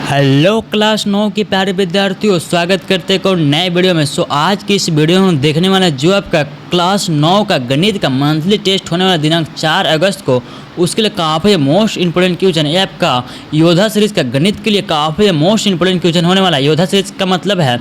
Hello class 9 के प्यारे विद्यार्थियों, स्वागत करते हैं एक नए वीडियो में। आज की इस वीडियो में देखने वाला जो आपका क्लास 9 का गणित का मंथली टेस्ट होने वाला दिनांक 4 अगस्त को, उसके लिए काफ़ी मोस्ट इंपोर्टेंट क्वेश्चन है। आपका योद्धा सीरीज़ का गणित के लिए काफ़ी मोस्ट इंपोर्टेंट क्वेश्चन होने वाला है। योद्धा सीरीज़ का मतलब है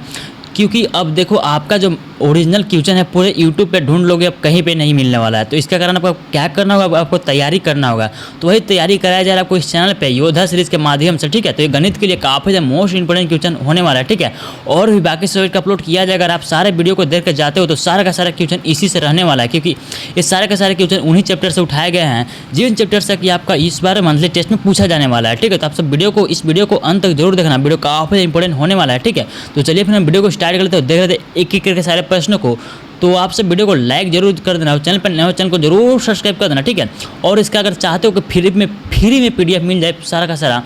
क्योंकि अब देखो आपका जो ओरिजिनल क्वेश्चन है पूरे यूट्यूब पे ढूंढ लोगे, अब कहीं पे नहीं मिलने वाला है। तो इसका कारण आपको क्या करना होगा, आपको तैयारी करना होगा। तो वही तैयारी कराया जा रहा है आपको इस चैनल पे योद्धा सीरीज़ के माध्यम से, ठीक है। तो ये गणित के लिए काफ़ी ज़्यादा मोस्ट इंपोर्टेंट क्वेश्चन होने वाला है, ठीक है। और भी बाकी सब्जेक्ट का अपलोड किया जाएगा। अगर आप सारे वीडियो को देख कर जाते हो तो सारा का सारा क्वेश्चन इसी से रहने वाला है, क्योंकि ये सारे का सारे क्वेश्चन उन्हीं चैप्टर से उठाए गए हैं जिन चैप्टर से कि आपका इस बार मंथली टेस्ट में पूछा जाने वाला है, ठीक है। तो आप सब इस वीडियो को अंत तक जरूर देखना, वीडियो काफ़ी इंपोर्टेंट होने वाला है, ठीक है। तो चलिए फिर हम वीडियो को स्टार्ट कर लेते हैं, देख लेते एक एक करके सारे प्रश्नों को। तो आप सब वीडियो को लाइक जरूर कर देना और चैनल पर नए हो चैनल को जरूर सब्सक्राइब कर देना, ठीक है। और इसका अगर चाहते हो कि फ्री में पीडीएफ मिल जाए सारा का सारा,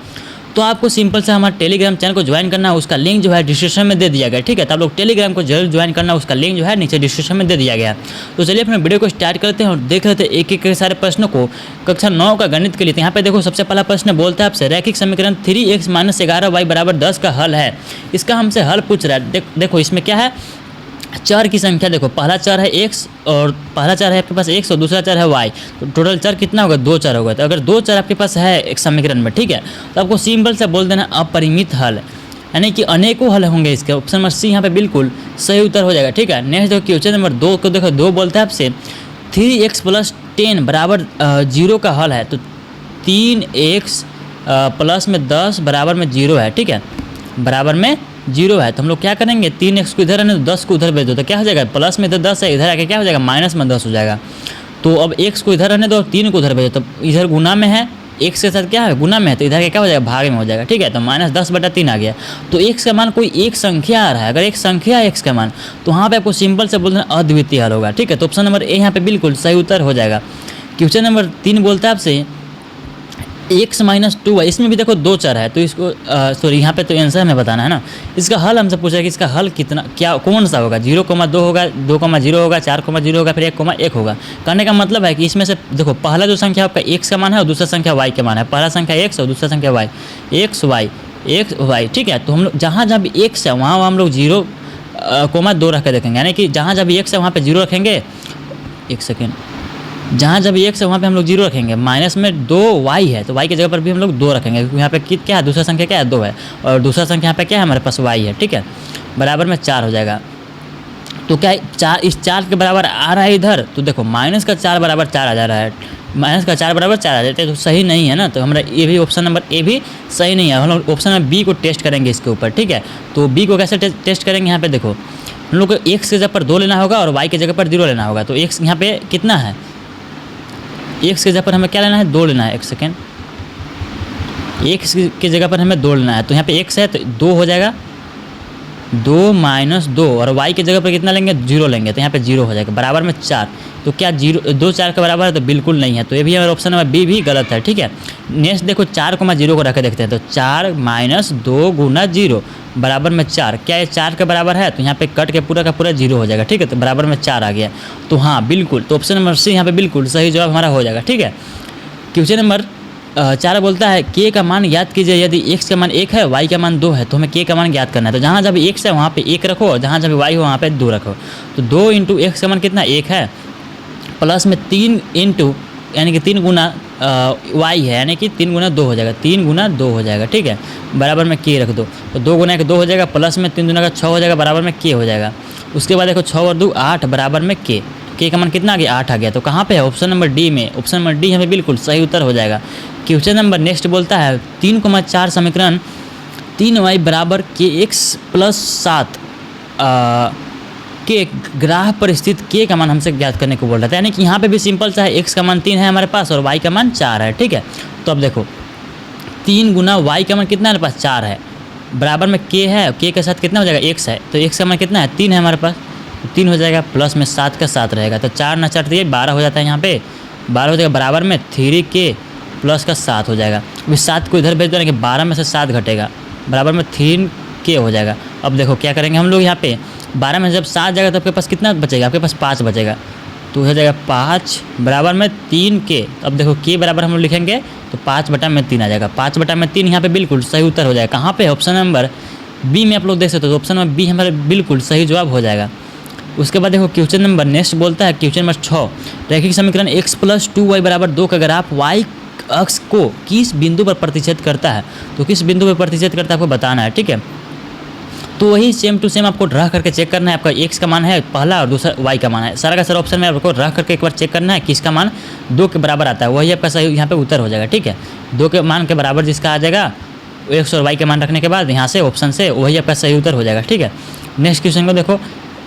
तो आपको सिंपल से हमारे टेलीग्राम चैनल को ज्वाइन करना है। उसका लिंक जो है डिस्क्रिप्शन में दे दिया गया, ठीक है। तो आप लोग टेलीग्राम को जरूर ज्वाइन करना, उसका लिंक जो है नीचे डिस्क्रिप्शन में दे दिया गया। तो चलिए अपने वीडियो को स्टार्ट करते हैं और देख लेते हैं एक एक सारे प्रश्नों को कक्षा 9 का गणित के लिए। तो यहाँ पे देखो सबसे पहला प्रश्न बोलता है आपसे रैखिक समीकरण 3x - 11y = 10 का हल है। इसका हमसे हल पूछ रहा है। देखो इसमें क्या है, चर की संख्या देखो, पहला चर है x और पहला चर है आपके पास x और दूसरा चर है y। तो टोटल चर कितना होगा, 2 चर होगा। तो अगर 2 चर आपके पास है एक समीकरण में, ठीक है, तो आपको सिंपल से बोल देना अपरिमित हल, यानी कि अनेकों हल होंगे इसके। ऑप्शन नंबर सी यहाँ पे बिल्कुल सही उत्तर हो जाएगा, ठीक है। नेक्स्ट देखो क्वेश्चन नंबर 2 को देखो, 2 बोलता है आपसे 3x + 10 = 0 का हल है। तो 3x + 10 = 0 है, ठीक है, बराबर में 0 है। तो हम लोग क्या करेंगे, 3x को इधर रहने दो, 10 को उधर भेज दो, तो क्या हो जाएगा, प्लस में तो 10 है, इधर आके क्या हो जाएगा, माइनस में 10 हो जाएगा। तो अब x को इधर रहने दो और 3 को उधर भेजो, तो इधर गुना में है, x के साथ क्या है, गुना में है, तो इधर क्या हो जाएगा, भाग में हो जाएगा, ठीक है। तो -10/3 आ गया। तो x का मान कोई एक संख्या आ रहा है, अगर एक संख्या है x का मान, तो वहाँ पे आपको सिंपल से बोलना अद्वितीय हल होगा, ठीक है। तो ऑप्शन नंबर ए यहाँ पे बिल्कुल सही उत्तर हो जाएगा। क्वेश्चन नंबर 3 बोलता है आपसे x - 2y, इसमें भी देखो 2 चर है, तो इसको सॉरी यहाँ पे तो आंसर हमें बताना है ना। इसका हल हमसे पूछा है कि इसका हल कितना, क्या कौन सा होगा, 0,2 होगा, 2,0 होगा, 4,0 होगा, फिर 1,1 होगा। कहने का मतलब है कि इसमें से देखो पहला जो संख्या आपका x का मान है और दूसरा संख्या y का मान है। पहला संख्या x और दूसरा संख्या y, x y, ठीक है। तो हम लोग जहाँ भी x है वहाँ हम लोग 0,2 रख के देखेंगे, यानी कि जहाँ भी x है वहाँ पे 0 रखेंगे। एक सेकेंड, जहाँ जब x है वहाँ पे हम लोग 0 रखेंगे। माइनस में 2y है, तो y की जगह पर भी हम लोग 2 रखेंगे, क्योंकि यहाँ पे क्या है, दूसरा संख्या क्या है, 2 है, और दूसरा संख्या यहाँ पे क्या है, हमारे पास y है, ठीक है, बराबर में 4 हो जाएगा। तो क्या 4 इस 4 के बराबर आ रहा है इधर, तो देखो -4 = 4 आ जा रहा है, -4 = 4 आ जाते हैं, तो सही नहीं है ना। तो हमारा ये भी ऑप्शन नंबर ए भी सही नहीं है। हम लोग ऑप्शन नंबर बी को टेस्ट करेंगे इसके ऊपर, ठीक है। तो बी को कैसे टेस्ट करेंगे, यहाँ पे देखो हम लोग को x की जगह पर 2 लेना होगा और y की जगह पर 0 लेना होगा। तो x यहाँ पे कितना है, x की जगह पर हमें क्या लेना है, 2 लेना है। एक सेकेंड, x की जगह पर हमें 2 लेना है, तो यहाँ पे x है तो 2 हो जाएगा, 2 - 2, और y की जगह पर कितना लेंगे, 0 लेंगे, तो यहाँ पे 0 हो जाएगा, बराबर में 4। तो क्या 2 4 के बराबर है, तो बिल्कुल नहीं है। तो ये भी हमारा ऑप्शन नंबर बी भी गलत है, ठीक है। नेक्स्ट देखो 4,0 को रख के देखते हैं। तो 4 - 2 × 0 बराबर में 4। क्या ये 4 के बराबर है, तो यहाँ पे कट के पूरा का पूरा 0 हो जाएगा, ठीक है। तो बराबर में 4 आ गया। तो हाँ बिल्कुल, तो ऑप्शन नंबर सी यहाँ पे बिल्कुल सही जवाब हमारा हो जाएगा, ठीक है। क्वेश्चन नंबर 4 बोलता है k का मान याद कीजिए, यदि x का मान 1 है, y का मान 2 है, तो हमें k का मान ज्ञात करना है। तो जहाँ जब x है वहाँ पे 1 रखो, और जहाँ जब y हो वहाँ पे 2 रखो। तो 2 × x का मान कितना, 1 है, प्लस में 3 × यानी कि 3 गुना y है, यानी कि 3 × 2 हो जाएगा, 3 × 2 हो जाएगा, ठीक है, बराबर में k रख दो। तो 2 × 1 2 हो जाएगा, प्लस में 3 दूना का 6 हो जाएगा, बराबर में k हो जाएगा। उसके बाद देखो 6 और 2 8 बराबर में k का मान कितना आ गया, 8 आ गया। तो कहाँ पे है, ऑप्शन नंबर डी में। ऑप्शन नंबर डी हमें बिल्कुल सही उत्तर हो जाएगा। क्वेश्चन नंबर नेक्स्ट बोलता है 3,4 समीकरण 3y = kx + 7 के ग्राफ पर स्थित k का मान हमसे ज्ञात करने को बोल रहा था। यानी कि यहाँ पे भी सिंपल सा है, x का मान 3 है हमारे पास और y का मान 4 है, ठीक है। तो अब देखो 3 × y का मान कितना है हमारे पास, 4 है, बराबर में k है, k के साथ कितना हो जाएगा, x है, तो x का मान कितना है, 3 है हमारे पास, तो 3 हो जाएगा, प्लस में 7 का 7 रहेगा, तो 4 ना 4 दिए 12 हो जाता है, यहाँ पे 12 हो जाएगा, बराबर में 3k + का 7 हो जाएगा। अभी 7 को इधर भेज दो कि 12 में से 7 घटेगा, बराबर में 3k हो जाएगा। अब देखो क्या करेंगे हम लोग, यहाँ पे 12 में जब 7 जाएगा तो आपके पास कितना बचेगा, आपके पास 5 बचेगा, तो हो जाएगा 5 बराबर में 3 के। अब देखो के बराबर हम लोग लिखेंगे तो 5/3 आ जाएगा। 5/3 यहाँ पे बिल्कुल सही उत्तर हो जाएगा। कहाँ पे? ऑप्शन नंबर बी में आप लोग देख सकते हो। तो ऑप्शन नंबर बी हमारे बिल्कुल सही जवाब हो जाएगा। उसके बाद देखो क्वेश्चन नंबर नेक्स्ट बोलता है क्वेश्चन नंबर 6, रैखिक समीकरण x + 2y = 2 का ग्राफ y अक्ष को किस बिंदु पर प्रतिच्छेद करता है। तो किस बिंदु पर प्रतिच्छेद करता है आपको बताना है, ठीक है। तो वही सेम टू सेम आपको रह करके चेक करना है। आपका x का मान है पहला और दूसरा y का मान है। सारा का सारा ऑप्शन में आपको रह करके एक बार चेक करना है किसका मान 2 के बराबर आता है, वही आपका सही यहाँ पे उत्तर हो जाएगा, ठीक है। 2 के मान के बराबर जिसका आ जाएगा x और y के मान रखने के बाद यहाँ से ऑप्शन से वही आपका सही उत्तर हो जाएगा, ठीक है। नेक्स्ट क्वेश्चन को देखो,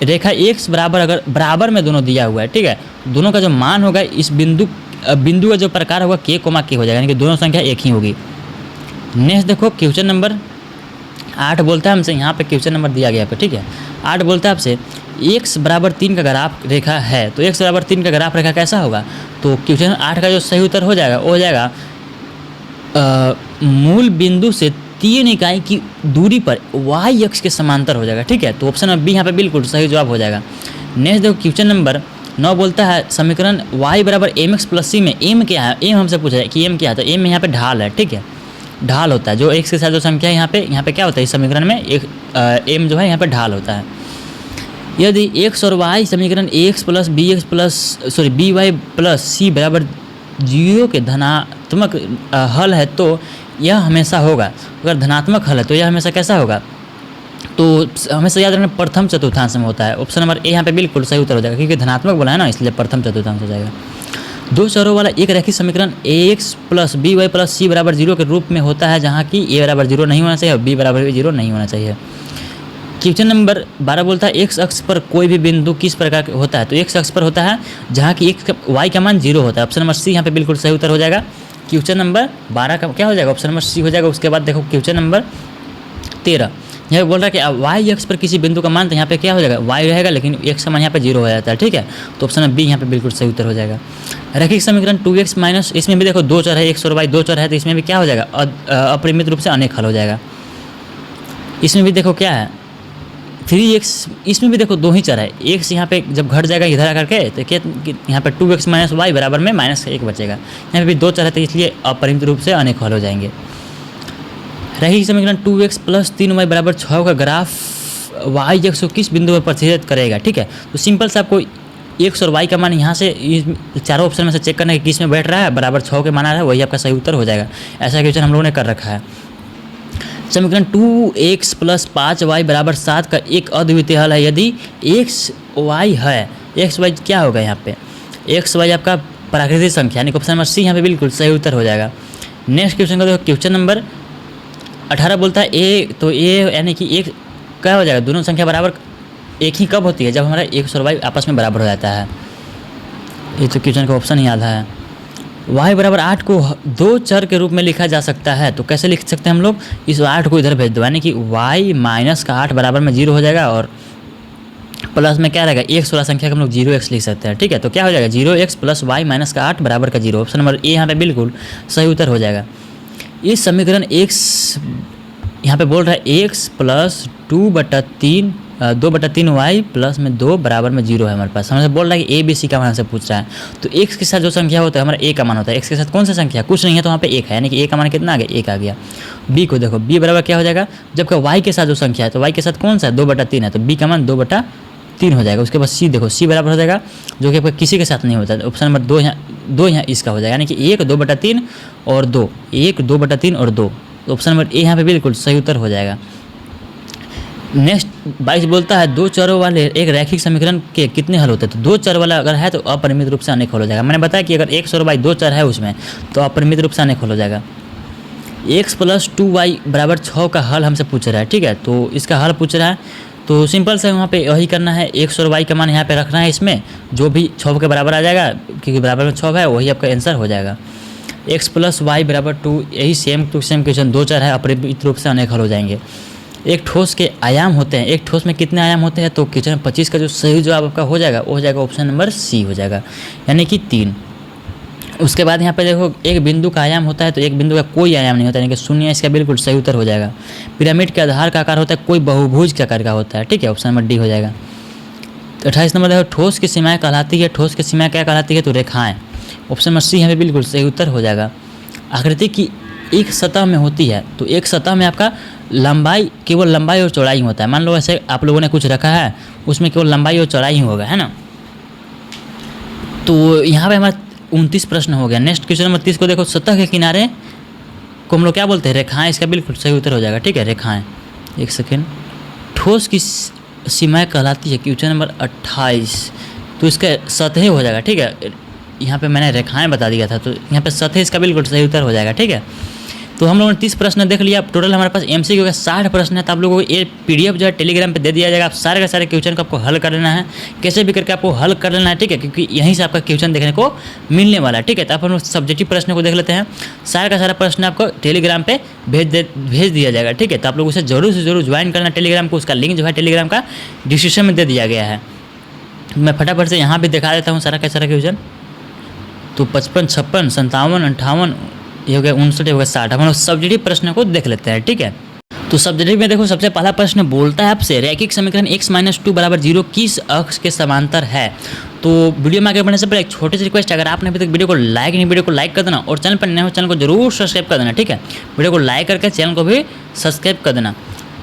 रेखा x बराबर अगर बराबर में दोनों दिया हुआ है, ठीक है, दोनों का जो मान होगा इस बिंदु का जो प्रकार होगा k, k हो जाएगा, यानी कि दोनों संख्या एक ही होगी। नेक्स्ट देखो क्वेश्चन नंबर 8 बोलता है हमसे, यहाँ पे क्वेश्चन नंबर दिया गया पे, ठीक है। 8 बोलता है आपसे x बराबर 3 का ग्राफ रेखा है, तो x बराबर 3 का ग्राफ रेखा कैसा होगा। तो क्वेश्चन 8 का जो सही उत्तर हो जाएगा वो हो जाएगा मूल बिंदु से 3 इकाई की दूरी पर y अक्ष के समांतर हो जाएगा, ठीक है। तो ऑप्शन नंबर बी यहाँ पे बिल्कुल सही जवाब हो जाएगा। नेक्स्ट देखो क्वेश्चन नंबर 9 बोलता है समीकरण y बराबर mx + c में m क्या है। m हमसे पूछा है कि m क्या है, तो m यहाँ पे ढाल है, ठीक है, ढाल होता है। जो x के साथ जो संख्या है यहाँ पे क्या होता है इस समीकरण में एक m जो है यहाँ पे ढाल होता है। यदि x और y समीकरण ax + by + c बराबर 0 के धनात्मक हल है तो यह हमेशा होगा। अगर धनात्मक हल है तो यह हमेशा कैसा होगा, तो हमेशा याद रखना प्रथम चतुर्थांश में होता है। ऑप्शन नंबर ए यहाँ पे बिल्कुल सही उत्तर हो जाएगा, क्योंकि धनात्मक बोला है ना, इसलिए प्रथम चतुर्थांश हो जाएगा। 2 चरों वाला एक रैखिक समीकरण ax + by + c बराबर 0 के रूप में होता है, जहाँ की a बराबर 0 नहीं होना चाहिए और b बराबर 0 नहीं होना चाहिए। क्वेश्चन नंबर 12 बोलता है x अक्ष पर कोई भी बिंदु किस प्रकार का होता है। तो x अक्ष पर होता है जहाँ की y का मान 0 होता है। ऑप्शन नंबर सी यहाँ पे बिल्कुल सही उत्तर हो जाएगा। क्वेश्चन नंबर 12 का क्या हो जाएगा, ऑप्शन नंबर सी हो जाएगा। उसके बाद देखो क्वेश्चन नंबर 13, यहाँ बोल रहा है कि y अक्ष पर किसी बिंदु का मान, तो यहाँ पे क्या हो जाएगा y रहेगा, लेकिन x का मान यहाँ पे 0 हो जाता है, ठीक है। तो ऑप्शन नंबर बी यहाँ पे बिल्कुल सही उत्तर हो जाएगा। रैखिक समीकरण 2x - इसमें भी देखो 2 चर है, x और y 2 चर है, तो इसमें भी क्या हो जाएगा अपरिमित रूप से अनेक हल हो जाएगा। इसमें भी देखो क्या है 3x, इसमें भी देखो 2 ही चर है। x यहाँ पे जब घट जाएगा इधर आकर के तो क्या यहाँ पे 2x - y बराबर में -1 बचेगा। यहाँ पे भी 2 चर है, तो इसलिए अपरिमित रूप से अनेक हल हो जाएंगे। रैखिक समीकरण 2x + 3y = 6 का ग्राफ y अक्ष को किस बिंदु पर प्रतिच्छेद करेगा, ठीक है। तो सिंपल से आपको x और y का मान यहाँ से चारों ऑप्शन में से चेक करना है कि किस में बैठ रहा है, बराबर 6 के मान आ रहा है, वही आपका सही उत्तर हो जाएगा। ऐसा क्वेश्चन हम लोगों ने कर रखा है। समीकरण 2x + 5y = 7 का एक अद्वितीय हल है। यदि x y है, x y क्या होगा यहाँ पे, x y आपका प्राकृतिक संख्या, यानी ऑप्शन नंबर सी यहाँ पे बिल्कुल सही उत्तर हो जाएगा। नेक्स्ट क्वेश्चन का देखो क्वेश्चन नंबर 18 बोलता है a, तो a यानी कि एक क्या हो जाएगा, दोनों संख्या बराबर एक ही कब होती है, जब हमारा x और y आपस में बराबर हो जाता है। ये तो क्वेश्चन का ऑप्शन ही आधा है। y बराबर 8 को 2 चर के रूप में लिखा जा सकता है, तो कैसे लिख सकते हैं हम लोग, इस 8 को इधर भेज दो, यानी कि y - का 8 बराबर में 0 हो जाएगा और प्लस में क्या रहेगा x वाला संख्या का हम लोग 0x लिख सकते हैं, ठीक है। तो क्या हो जाएगा 0x + y - का 8 बराबर का 0। ऑप्शन नंबर ए यहाँ पे बिल्कुल सही उत्तर हो जाएगा। इस समीकरण x यहाँ पे बोल रहा है x + 2/3y प्लस में 2 बराबर में 0 है हमारे पास। हमसे बोल रहा है कि a b c का मान से पूछ रहा है, तो x के साथ जो संख्या होता है हमारा a का मान होता है। x के साथ कौन सा संख्या, कुछ नहीं है, तो वहाँ पे 1 है, यानी कि a का मान कितना आ गया, 1 आ गया। b को देखो, b बराबर क्या हो जाएगा, जबकि y के साथ जो संख्या है, तो y के साथ कौन सा है 2/3 है, तो b का मान 2/3 हो जाएगा। उसके बाद c देखो, c बराबर हो जाएगा जो कि आपका किसी के साथ नहीं होता है। ऑप्शन नंबर 2 यहाँ इसका हो जाएगा, यानी कि 1 2/3 और 2, 1 2/3 और 2। ऑप्शन नंबर ए यहाँ पे बिल्कुल सही उत्तर हो जाएगा। नेक्स्ट 22 बोलता है 2 चरों वाले एक रैखिक समीकरण के कितने हल होते हैं। तो 2 चर वाला अगर है तो अपरिमित रूप से अनेक हल हो जाएगा। मैंने बताया कि अगर x और y 2 चर है उसमें, तो अपरिमित रूप से अनेक हल हो जाएगा। x + 2y = 6 का हल हमसे पूछ रहा है, ठीक है। तो इसका हल पूछ रहा है, तो सिंपल से वहाँ पे वही करना है, x और y का मान यहाँ पे रखना है, इसमें जो भी 6 के बराबर आ जाएगा, क्योंकि बराबर में 6 है, वही आपका आंसर हो जाएगा। x + y = 2, यही सेम टू सेम क्वेश्चन, 2 चर है, अपरिमित रूप से अनेक हल हो जाएंगे। एक ठोस के आयाम होते हैं, एक ठोस में कितने आयाम होते हैं, तो क्वेश्चन 25 का जो सही जवाब आपका हो जाएगा वो हो जाएगा ऑप्शन नंबर सी हो जाएगा, यानी कि 3। उसके बाद यहाँ पे देखो एक बिंदु का आयाम होता है, तो एक बिंदु का कोई आयाम नहीं होता, यानी कि 0, इसका बिल्कुल सही उत्तर हो जाएगा। पिरामिड के आधार का आकार होता है, कोई बहुभुज के आकार का होता है, ठीक है, ऑप्शन नंबर डी हो जाएगा। तो 28 नंबर देखो, ठोस की सीमाएं कहलाती है, ठोस की सीमाएं क्या कहलाती है, तो रेखाएं। ऑप्शन नंबर सी हमें बिल्कुल सही उत्तर हो जाएगा। आकृति की एक सतह में होती है, तो एक सतह में आपका लंबाई, केवल लंबाई और चौड़ाई होता है। मान लो ऐसे आप लोगों ने कुछ रखा है, उसमें केवल लंबाई और चौड़ाई ही होगा, है ना। तो यहाँ पे हमारा 29 प्रश्न हो गया। नेक्स्ट क्वेश्चन नंबर 30 को देखो, सतह के किनारे को हम लोग क्या बोलते हैं, रेखाएं। इसका बिल्कुल सही उत्तर हो जाएगा, ठीक है, रेखाएं। एक सेकेंड, ठोस की सीमाएं कहलाती है, क्वेश्चन नंबर 28, तो इसका सतह हो जाएगा, ठीक है। यहाँ पे मैंने रेखाएं बता दिया था, तो यहाँ पे सतह इसका बिल्कुल सही उत्तर हो जाएगा, ठीक है। तो हम लोगों ने 30 प्रश्न देख लिया। टोटल हमारे पास MCQ का 60 प्रश्न है। तो आप लोगों को ये PDF जो है टेलीग्राम पे दे दिया जाएगा। आप सारे के सारे क्वेश्चन को आपको हल कर लेना है, कैसे भी करके आपको हल कर लेना है, ठीक है, क्योंकि यहीं से आपका क्वेश्चन देखने को मिलने वाला है, ठीक है। तो आप हम लोग सब्जेक्टिव प्रश्न को देख लेते हैं। सारा का सारा प्रश्न आपको टेलीग्राम पे भेज दिया जाएगा, ठीक है। तो आप लोग उसे जरूर से जरूर ज्वाइन करना टेलीग्राम को। उसका लिंक जो है टेलीग्राम का डिस्क्रिप्शन में दे दिया गया है। मैं फटाफट से यहाँ भी दिखा देता हूँ सारा का सारा क्वेश्चन। तो 55, 56, 57, 58, ये हो गया 59, हो गया 60। हम लोग सब्जेक्टिव प्रश्न को देख लेते हैं, ठीक है। तो सब्जेक्टिव में देखो, सबसे पहला प्रश्न बोलता है आपसे, रैखिक समीकरण x - 2 = 0 किस अक्ष के समांतर है। तो वीडियो में आगे बढ़ने से पहले एक छोटी सी रिक्वेस्ट, अगर आपने अभी तक वीडियो को लाइक कर देना, और चैनल पर नए हो चैनल को जरूर सब्सक्राइब कर देना, ठीक है। वीडियो को लाइक करके चैनल को भी सब्सक्राइब कर देना।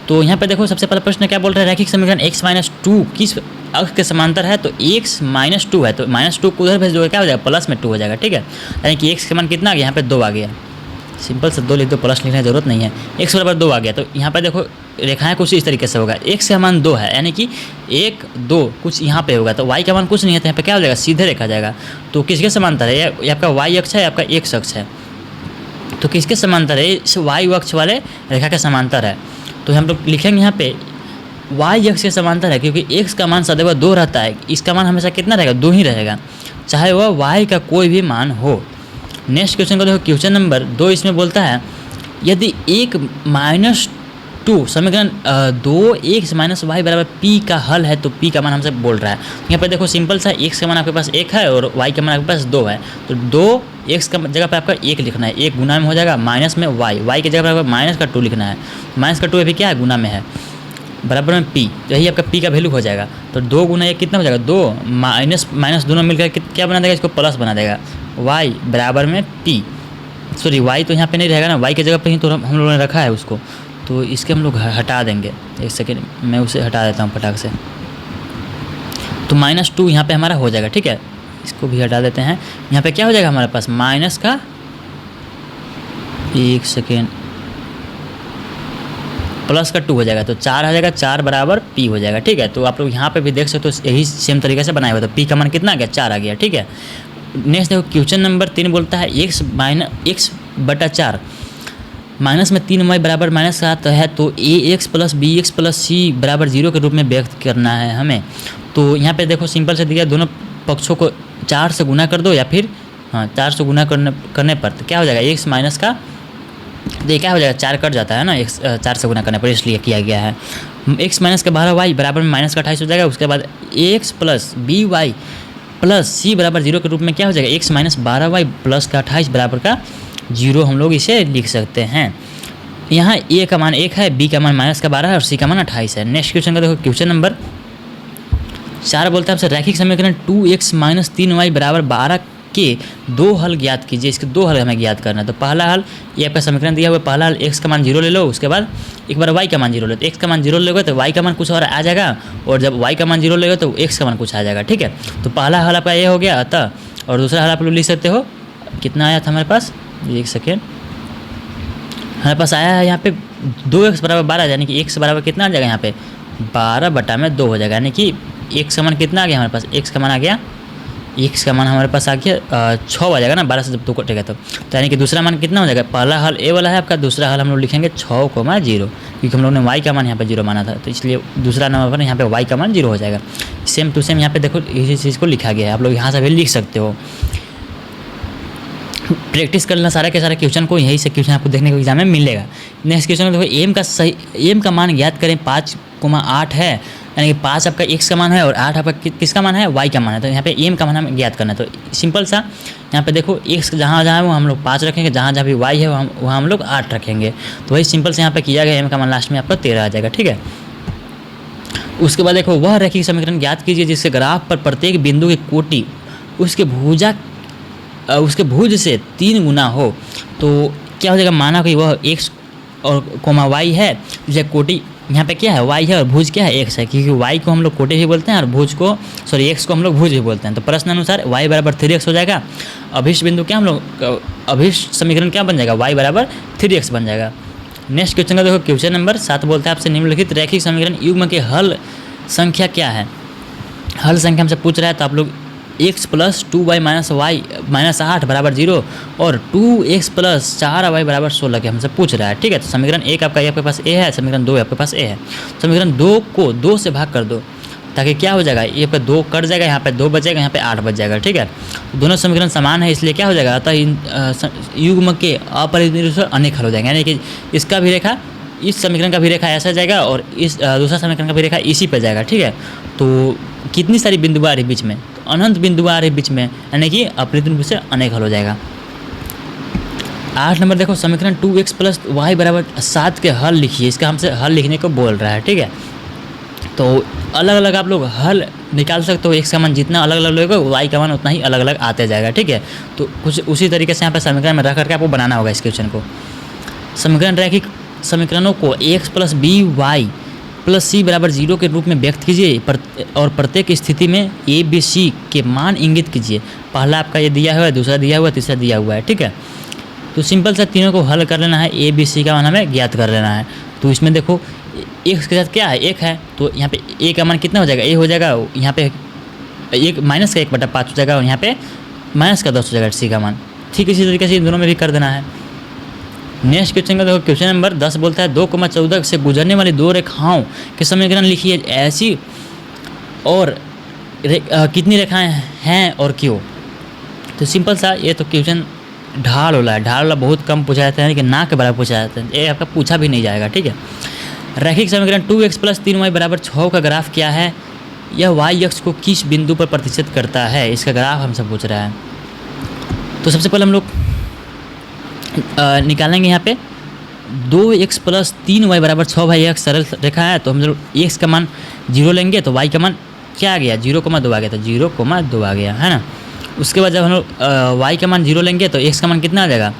तो यहाँ पे देखो, सबसे पहला प्रश्न क्या बोल रहा है, रैखिक समीकरण x - 2 किस अक्ष के समांतर है। तो x - 2 है, तो -2 को उधर भेज दोगे, क्या हो जाएगा, +2 हो जाएगा, ठीक है। यानी कि x का मान कितना आ गया, यहाँ पे 2 आ गया। सिंपल से 2 लिख दो, प्लस लिखने की जरूरत नहीं है। x = 2 आ गया। तो यहाँ पे देखो रेखाएं कुछ इस तरीके से होगा। x का मान 2 है, यानी कि 1, 2 कुछ यहाँ पे होगा। तो y का मान कुछ नहीं है, तो यहाँ पे क्या हो जाएगा, सीधे रेखा जाएगा। तो किसके समांतर है, ये आपका y अक्ष है, आपका x अक्ष है। तो किसके समांतर है, इस y अक्ष वाले रेखा के समांतर है। तो हम लोग लिखेंगे यहाँ पे y अक्ष के समांतर है, क्योंकि x का मान सदैव 2 रहता है। इसका मान हमेशा कितना रहेगा, 2 ही रहेगा, चाहे वह y का कोई भी मान हो। नेक्स्ट क्वेश्चन को देखो, क्वेश्चन नंबर 2 इसमें बोलता है, यदि 1 - 2 समीकरण 2x - y = p का हल है, तो p का मान हमसे बोल रहा है। यहाँ पे देखो सिंपल सा, x का मान आपके पास 1 है और y का मान आपके पास 2 है। तो 2x का जगह पे आपका 1 लिखना है, 1 गुना में हो जाएगा, माइनस में y की जगह पर आपको -2 लिखना है। -2 अभी क्या है, गुना में है, बराबर में p, यही आपका p का वैल्यू हो जाएगा। तो 2 गुना 1 कितना हो जाएगा, 2 माइनस दोनों मिलकर क्या बना देगा, इसको प्लस बना देगा, y बराबर में p। सॉरी, y तो यहाँ पे नहीं रहेगा ना, y की जगह पे ही तो हम लोगों ने रखा है उसको, तो इसके हम लोग हटा देंगे। एक सेकेंड, मैं उसे हटा देता हूँ फटाक से। तो -2 यहाँ पे हमारा हो जाएगा, ठीक है। इसको भी हटा देते हैं। यहाँ पे क्या हो जाएगा हमारे पास, माइनस का, एक सेकेंड, प्लस का 2 हो जाएगा। तो 4 आ जाएगा, 4 बराबर p हो जाएगा, ठीक है। तो आप लोग यहाँ पे भी देख सकते हो, यही सेम तरीके से बनाया हुआ। तो p का मान कितना आ गया, 4 आ गया, ठीक है। नेक्स्ट देखो, क्वेश्चन नंबर 3 बोलता है, x - 4 माइनस में 3y बराबर -7 है, तो ax + bx + c = 0 के रूप में व्यक्त करना है हमें। तो यहाँ पे देखो सिंपल से दिया, दोनों पक्षों को 4 से गुना कर दो, या फिर 4 से गुना करने पर तो क्या हो जाएगा, x माइनस का, तो ये क्या हो जाएगा, 4 कट जाता है ना, 4 से गुना करने पर, इसलिए किया गया है। x - 12y बराबर में -28 हो जाएगा। उसके बाद ax + by + c = 0 के रूप में क्या हो जाएगा, x - 12y + 28 बराबर का 0 हम लोग इसे लिख सकते हैं। यहाँ a का मान 1 है, b का मान -12 है और c का मान 28 है। नेक्स्ट क्वेश्चन का देखो, क्वेश्चन नंबर 4 बोलता है आपसे, रैखिक समीकरण 2x - 3y = 12 के 2 हल ज्ञात कीजिए। इसके 2 हल हमें ज्ञात करना है। तो पहला हल, ये आपका समीकरण दिया हुआ है, पहला हल x का मान 0 ले लो, उसके बाद एक बार y का मान 0 ले, तो x का मान 0 लोगे तो y का मान कुछ और आ जाएगा, और जब y का मान 0 लेगा तो x का मान कुछ आ जाएगा, ठीक है। तो पहला हल आपका ये हो गया अतः, और दूसरा हल आप लोग लिख सकते हो, कितना आया था हमारे पास, एक सेकेंड, हमारे पास आया है यहाँ पे 2x = 12, यानी कि x बराबर कितना आ जाएगा, यहाँ पे 12/2 हो जाएगा। यानी कि x का मान कितना आ गया हमारे पास, x का मान आ गया, x का मान हमारे पास आ गया 6 आ जाएगा ना, 12 से जब 2 कटेगा तो यानी कि दूसरा मान कितना हो जाएगा, पहला हल a वाला है आपका, दूसरा हल हम लोग लिखेंगे 6, 0, क्योंकि हम लोग ने y का मान यहाँ पे 0 माना था, तो इसलिए दूसरा नंबर पर यहाँ पे y का मान 0 हो जाएगा। सेम टू सेम यहाँ पे देखो इसी चीज़ को लिखा गया है, आप लोग यहाँ से भी लिख सकते हो। प्रैक्टिस करना सारे के सारे क्वेश्चन को, यही से क्वेश्चन आपको देखने को एग्जाम में मिलेगा। नेक्स्ट क्वेश्चन में देखो, एम का मान ज्ञात करें, 5,8 है, यानी कि 5 आपका x का मान है और 8 आपका किसका मान है, y का मान है। तो यहाँ पे m का मान हमें ज्ञात करना है। तो सिंपल सा यहाँ पे देखो, x जहाँ जहाँ है वो हम लोग 5 रखेंगे, जहाँ जहाँ भी y है वहाँ हम लोग 8 रखेंगे। तो वही सिंपल से यहाँ पे किया गया, m का मान लास्ट में आपका 13 आ जाएगा, ठीक है। उसके बाद देखो वह रैखिक समीकरण ज्ञात कीजिए जिसके ग्राफ पर प्रत्येक बिंदु की कोटि उसके भुज से 3 गुना हो। तो क्या हो जाएगा, माना कि वह x और कोमा y है, जैसे कोटि यहाँ पे क्या है y है और भुज क्या है x है, क्योंकि y को हम लोग कोटि भी बोलते हैं और भुज को x को हम लोग भुज भी बोलते हैं। तो प्रश्न अनुसार y बराबर 3x हो जाएगा। अभिष्ट बिंदु क्या हम लोग अभिष्ट समीकरण क्या बन जाएगा, y बराबर 3x बन जाएगा। नेक्स्ट क्वेश्चन का देखो, क्वेश्चन नंबर 7 बोलता है आपसे निम्नलिखित रैखिक समीकरण युग्म के हल संख्या क्या है। हल संख्या हमसे पूछ रहा है, तो आप लोग x + 2y - y - 8 बराबर 0 और 2x + 4y बराबर 16 के हमसे पूछ रहा है। ठीक है, तो समीकरण 1 आपका आपके पास a है, समीकरण 2 आपके पास a है। समीकरण 2 को 2 से भाग कर दो, ताकि क्या हो जाएगा, ये पे 2 कट जाएगा, यहाँ पे 2 बचेगा, यहाँ पे 8 बच जाएगा। ठीक है, दोनों समीकरण समान है, इसलिए क्या हो जाएगा, अतः युग्म के अपरिमित रूप से अनेक हल हो जाएंगे। यानी कि इसका भी रेखा इस समीकरण का भी रेखा ऐसा जाएगा और इस दूसरा समीकरण का भी रेखा इसी पे जाएगा। ठीक है, तो कितनी सारी बिंदु आ रही बीच में, तो अनंत बिंदु आ रही बीच में, यानी कि अपरिमित रूप से अनेक हल हो जाएगा। 8 नंबर देखो, समीकरण 2x + y बराबर 7 के हल लिखिए। इसका हमसे हल लिखने को बोल रहा है। ठीक है, तो अलग अलग आप लोग हल निकाल सकते हो। x का मान जितना अलग अलग लगेगा y का मान उतना ही अलग अलग आते जाएगा। ठीक है, तो कुछ उसी तरीके से यहाँ पर समीकरण में रख करके आपको बनाना होगा इस क्वेश्चन को। समीकरण रैखिक समीकरणों को x + by + c बराबर 0 के रूप में व्यक्त कीजिए और प्रत्येक स्थिति में a b c के मान इंगित कीजिए। पहला आपका ये दिया हुआ है, दूसरा दिया हुआ है, तीसरा दिया हुआ है। ठीक है, तो सिंपल सा तीनों को हल कर लेना है, a b c का मान हमें ज्ञात कर लेना है। तो इसमें देखो x के साथ क्या है, 1 है, तो यहाँ पे a का मान कितना हो जाएगा, a हो जाएगा, यहाँ पे एक माइनस का 1/5 हो जाएगा और यहाँ पे माइनस का 10 हो जाएगा c का मान। ठीक इसी तरीके से इन दोनों में भी कर देना है। नेक्स्ट क्वेश्चन का देखो, क्वेश्चन नंबर 10 बोलता है 2,14 से गुजरने वाली दो रेखाओं के समीकरण लिखिए। ऐसी और कितनी रेखाएं हैं और क्यों। तो सिंपल सा ये तो क्वेश्चन ढाल वाला है। ढाल वाला बहुत कम पूछा जाता है, यानी कि ना के बराबर पूछा जाता है, ये आपका पूछा भी नहीं जाएगा। ठीक है, रैखिक समीकरण 2x + 3y बराबर 6 का ग्राफ क्या है। यह y अक्ष को किस बिंदु पर प्रतिशत करता है, इसका ग्राफ हमसे पूछ रहा है। तो सबसे पहले हम लोग निकालेंगे यहाँ पे 2x + 3y बराबर 6 भाई एक सरल रेखा है। तो हम लोग x का मान 0 लेंगे तो y का मान क्या आ गया, 0,2 आ गया, तो 0,2 आ गया है ना। उसके बाद जब हम लोग y का मान 0 लेंगे तो x का मान कितना आ जाएगा,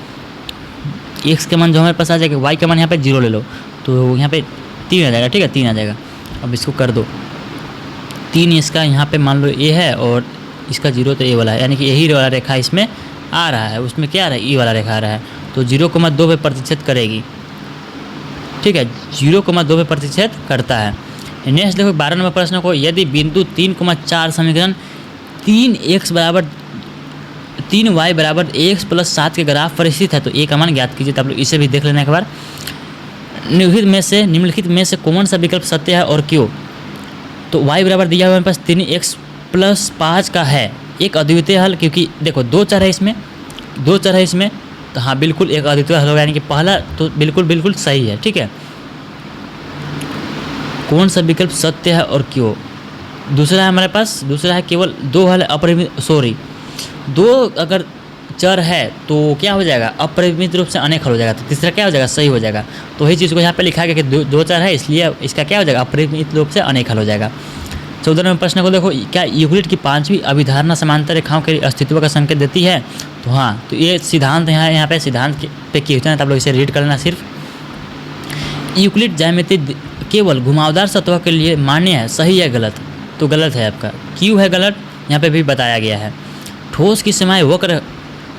x का मान जो हमारे पास आ जाएगा, y का मान यहाँ पे 0 ले लो तो यहाँ पे 3 आ जाएगा। ठीक है, 3 आ जाएगा। अब इसको कर दो 3, इसका यहाँ पे मान लो a है और इसका 0 तो a वाला है, यानी कि यही वाला रेखा इसमें आ रहा है, उसमें क्या आ रहा है, e वाला रेखा आ रहा है। तो 0,2 पे प्रतिशत करेगी। ठीक है, 0,2 पे प्रतिशत करता है। नेक्स्ट देखो 12 नंबर प्रश्न को, यदि बिंदु 3,4 समीकरण 3y बराबर x + 7 के ग्राफ पर स्थित है तो a का मान ज्ञात कीजिए। तो आप लोग इसे भी देख लेना एक बार। निम्नलिखित में से कौन सा विकल्प सत्य है और क्यों। तो y बराबर दिया हुआ मेरे पास 3x + 5 का है एक अद्वितीय हल, क्योंकि देखो 2 चर है इसमें, 2 चर है इसमें, तो हाँ बिल्कुल एक अद्वितीय हल होगा, यानी कि पहला तो बिल्कुल सही है। ठीक है, कौन सा विकल्प सत्य है और क्यों। दूसरा है हमारे पास, दूसरा है केवल 2 हल अपरिमित, 2 अगर चर है तो क्या हो जाएगा, अपरिमित रूप से अनेक हल हो जाएगा। तो तीसरा क्या हो जाएगा, सही हो जाएगा। तो वही चीज़ को यहाँ पे लिखा गया कि 2 चर है, इसलिए इसका क्या हो जाएगा, अपरिमित रूप से अनेक हल हो जाएगा। 14 नंबर प्रश्न को देखो, क्या यूक्लिड की 5वीं अभिधारणा समांतर रेखाओं के अस्तित्व का संकेत देती है। तो हाँ, तो ये सिद्धांत यहाँ पे सिद्धांत पे क्वेश्चन है, तो आप लोग इसे रीड कर लेना। सिर्फ यूक्लिड ज्यामिति केवल घुमावदार सतह के लिए मान्य है, सही है गलत। तो गलत है आपका, क्यों है गलत यहाँ पे भी बताया गया है। ठोस की सीमाएं वक्र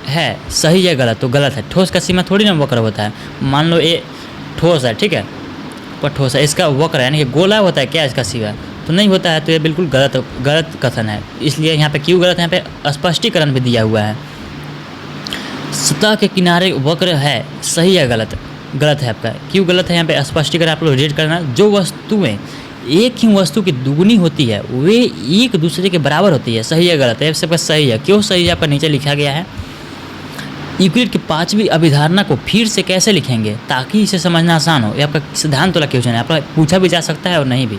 है, सही है गलत। तो गलत है, ठोस का सीमा थोड़ी ना वक्र होता है। मान लो ये ठोस है, ठीक है, पर ठोस है, इसका वक्र है, यानी कि गोला होता है क्या इसका सीमा, तो नहीं होता है। तो ये बिल्कुल गलत कथन है, इसलिए यहाँ पे क्यों गलत है, यहाँ पे स्पष्टीकरण भी दिया हुआ है। सतह के किनारे वक्र है, सही है गलत, गलत है आपका। क्यों गलत है, यहाँ पे स्पष्टीकरण आप लोग रीड करना। जो वस्तुएं एक ही वस्तु की दुगनी होती है वे एक दूसरे के बराबर होती है, सही है गलत है, सबका सही है। क्यों सही है आपका नीचे लिखा गया है। यूक्लिड की 5वीं अभिधारणा को फिर से कैसे लिखेंगे ताकि इसे समझना आसान हो। ये आपका सिद्धांत वाला क्वेश्चन है, आपका पूछा भी जा सकता है और नहीं भी,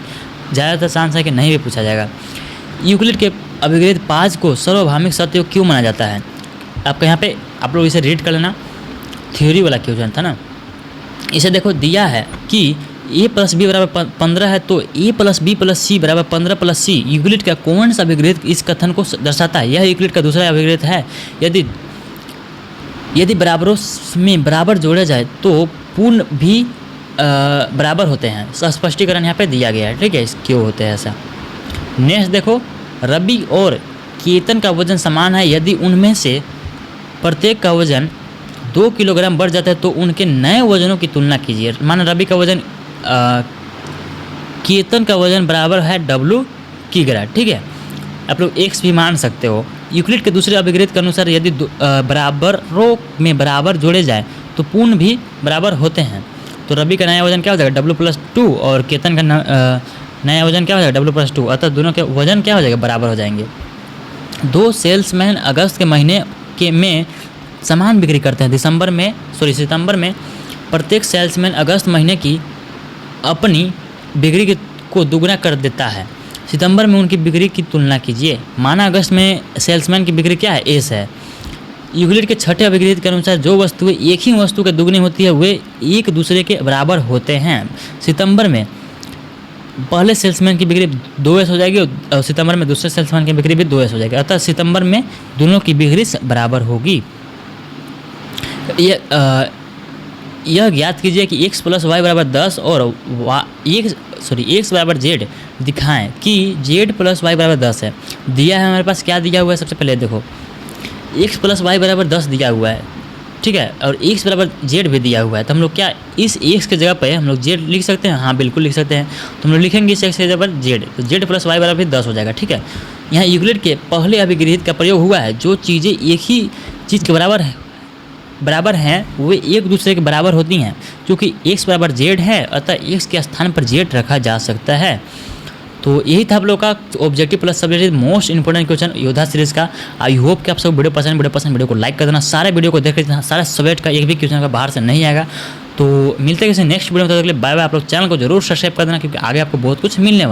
ज़्यादातर चांस है कि नहीं भी पूछा जाएगा। यूक्लिड के अभिग्रहित 5 को सार्वभौमिक सत्य क्यों माना जाता है। आपका यहाँ पे आप लोग इसे रीड कर लेना, थ्योरी वाला क्वेश्चन था ना। इसे देखो दिया है कि ए प्लस बी बराबर 15 है तो ए प्लस बी प्लस सी बराबर 15 प्लस सी यूक्लिड का कौन सा अभिग्रहित इस कथन को दर्शाता है? यह यूक्लिड का दूसरा अभिग्रहित है। यदि बराबरों में बराबर जोड़ा जाए तो पूर्ण भी बराबर होते हैं। स्पष्टीकरण यहाँ पे दिया गया है, ठीक है, क्यों होते हैं ऐसा। नेक्स्ट देखो, रवि और केतन का वजन समान है यदि उनमें से प्रत्येक का वजन 2 किलोग्राम बढ़ जाता है तो उनके नए वजनों की तुलना कीजिए। माना रवि का वजन केतन का वजन बराबर है W की ग्राम, ठीक है, आप लोग x भी मान सकते हो। यूक्लिड के दूसरे अभिग्रहित के अनुसार यदि बराबरों में बराबर जोड़े जाए तो पूर्ण भी बराबर होते हैं। तो रवि का नया वजन क्या हो जाएगा? W+2 और केतन का नया वजन क्या हो जाएगा? W+2। अतः दोनों के वजन क्या हो जाएगा? बराबर हो जाएंगे। दो सेल्समैन अगस्त के महीने में समान बिक्री करते हैं। सितंबर में प्रत्येक सेल्समैन अगस्त महीने की अपनी बिक्री को दुगना कर देता है। सितंबर में उनकी बिक्री की तुलना कीजिए। माना अगस्त में सेल्समैन की बिक्री क्या है? एस है। यूक्लिड के छठे अभिग्रहित के अनुसार जो वस्तुएं एक ही वस्तु के दुगनी होती है वे एक दूसरे के बराबर होते हैं। सितंबर में पहले सेल्समैन की बिक्री 2s हो जाएगी और सितंबर में दूसरे सेल्समैन की बिक्री भी 2s हो जाएगी। अतः सितंबर में दोनों की बिक्री बराबर होगी। यह ज्ञात कीजिए कि x + y बराबर 10 और x बराबर z दिखाएं कि z + y बराबर 10 है। दिया है हमारे पास, क्या दिया हुआ है? सबसे पहले देखो, x + y बराबर 10 दिया हुआ है, ठीक है, और x बराबर z भी दिया हुआ है। तो हम लोग क्या इस x के जगह पे हम लोग z लिख सकते हैं? हाँ, बिल्कुल लिख सकते हैं। तो हम लोग लिखेंगे इस x के जगह पर z, तो z + y बराबर 10 हो जाएगा, ठीक है। यहाँ यूक्लिड के पहले अभिग्रहित का प्रयोग हुआ है। जो चीज़ें एक ही चीज़ के बराबर हैं वे एक दूसरे के बराबर होती हैं। क्योंकि x बराबर z है अतः x के स्थान पर z रखा जा सकता है। तो यही था आप लोग का objective plus subjective most important question योद्धा सीरीज़ का। आई होप कि आप सब वीडियो पसंद वीडियो को लाइक कर देना, सारे वीडियो को देख लेना, सारा सब्जेक्ट का एक भी क्वेश्चन का बाहर से नहीं आएगा। तो मिलते हैं किसी नेक्स्ट वीडियो में, तब तक के लिए बाय बाय। आप लोग चैनल को जरूर सब्सक्राइब कर देना क्योंकि आगे आपको बहुत कुछ मिलने वाला है।